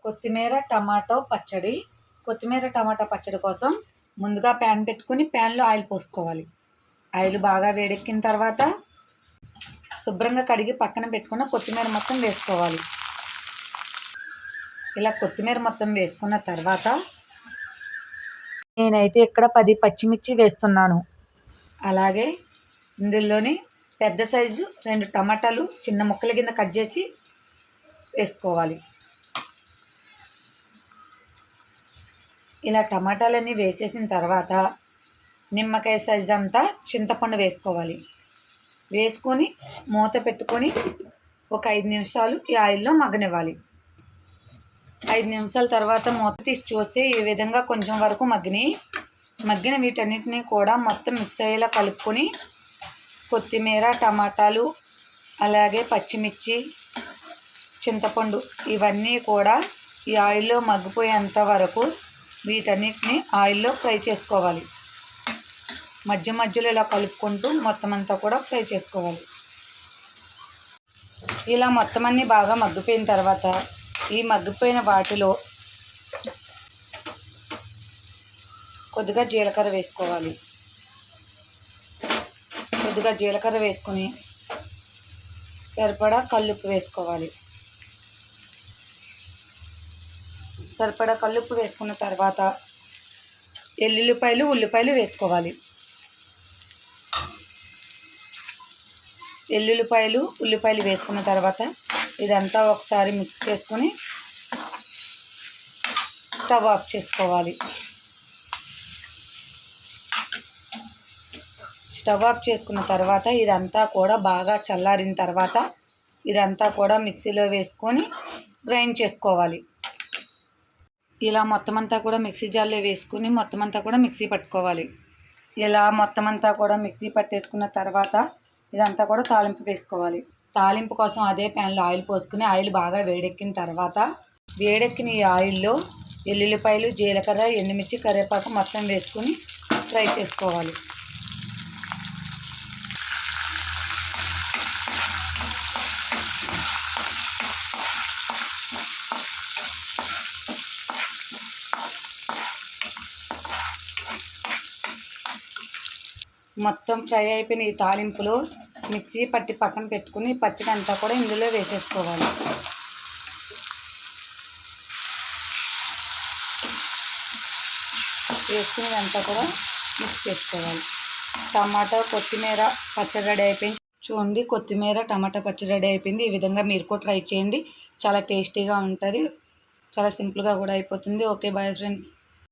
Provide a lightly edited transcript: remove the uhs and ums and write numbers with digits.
కొత్తిమీర టమాటో పచ్చడి. కొత్తిమీర టమాటా పచ్చడి కోసం ముందుగా ప్యాన్ పెట్టుకుని ప్యాన్లో ఆయిల్ పోసుకోవాలి. ఆయిల్ బాగా వేడెక్కిన తర్వాత శుభ్రంగా కడిగి పక్కన పెట్టుకున్న కొత్తిమీర మొత్తం వేసుకోవాలి. ఇలా కొత్తిమీర మొత్తం వేసుకున్న తర్వాత నేనైతే ఇక్కడ 10 పచ్చిమిర్చి వేస్తున్నాను. అలాగే ఇందులోని పెద్ద సైజు 2 టమాటాలు చిన్న ముక్కల కింద కట్ చేసి వేసుకోవాలి. ఇలా టమాటాలన్నీ వేసేసిన తర్వాత నిమ్మకాయ సైజు అంతా చింతపండు వేసుకోవాలి. వేసుకొని మూత పెట్టుకొని ఒక 5 నిమిషాలు ఈ ఆయిల్లో మగ్గనివ్వాలి. 5 నిమిషాల తర్వాత మూత తీసి చూస్తే ఈ విధంగా కొంచెం వరకు మగ్గిన వీటన్నిటిని కూడా మొత్తం మిక్స్ అయ్యేలా కలుపుకొని కొత్తిమీర టమాటాలు అలాగే పచ్చిమిర్చి చింతపండు ఇవన్నీ కూడా ఈ ఆయిల్లో మగ్గిపోయేంత వరకు వీటన్నిటిని ఆయిల్లో ఫ్రై చేసుకోవాలి. మధ్య మధ్యలో ఇలా కలుపుకుంటూ మొత్తం అంతా కూడా ఫ్రై చేసుకోవాలి. ఇలా మొత్తం అన్నీ బాగా మగ్గిపోయిన తర్వాత ఈ మగ్గిపోయిన వాటిలో కొద్దిగా జీలకర్ర వేసుకోవాలి. కొద్దిగా జీలకర్ర వేసుకొని సరిపడా కల్లుప్పు వేసుకోవాలి. సరిపడా కల్లుప్పు వేసుకున్న తర్వాత ఉల్లిపాయలు వేసుకోవాలి. ఉల్లిపాయలు వేసుకున్న తర్వాత ఇదంతా ఒకసారి మిక్స్ చేసుకొని స్టవ్ ఆఫ్ చేసుకోవాలి. స్టవ్ ఆఫ్ చేసుకున్న తర్వాత ఇదంతా కూడా బాగా చల్లారిన తర్వాత ఇదంతా కూడా మిక్సీలో వేసుకొని గ్రైండ్ చేసుకోవాలి. ఇలా మొత్తం అంతా కూడా మిక్సీ జార్లో వేసుకుని మొత్తం అంతా కూడా మిక్సీ పట్టుకోవాలి. ఇలా మొత్తం అంతా కూడా మిక్సీ పట్టేసుకున్న తర్వాత ఇదంతా కూడా తాలింపు వేసుకోవాలి. తాలింపు కోసం అదే ప్యాన్లో ఆయిల్ పోసుకుని ఆయిల్ బాగా వేడెక్కిన తర్వాత వేడెక్కిన ఈ ఆయిల్లో ఎల్లుల్లిపాయలు జీలకర్ర ఎండుమిర్చి కరివేపాకు మొత్తం వేసుకుని ఫ్రై చేసుకోవాలి. మొత్తం ఫ్రై అయిపోయిన ఈ తాలింపులో మిక్సీ పట్టి పక్కన పెట్టుకుని పచ్చడి అంతా కూడా ఇందులో వేసేసుకోవాలి. వేసుకుని అంతా కూడా మిక్స్ చేసుకోవాలి. టమాటా కొత్తిమీర పచ్చడి రెడీ అయిపోయింది. చూడండి, కొత్తిమీర టమాటా పచ్చడి రెడీ అయిపోయింది. ఈ విధంగా మీరు కూడా ట్రై చేయండి. చాలా టేస్టీగా ఉంటుంది. చాలా సింపుల్గా కూడా అయిపోతుంది. Okay, bye friends.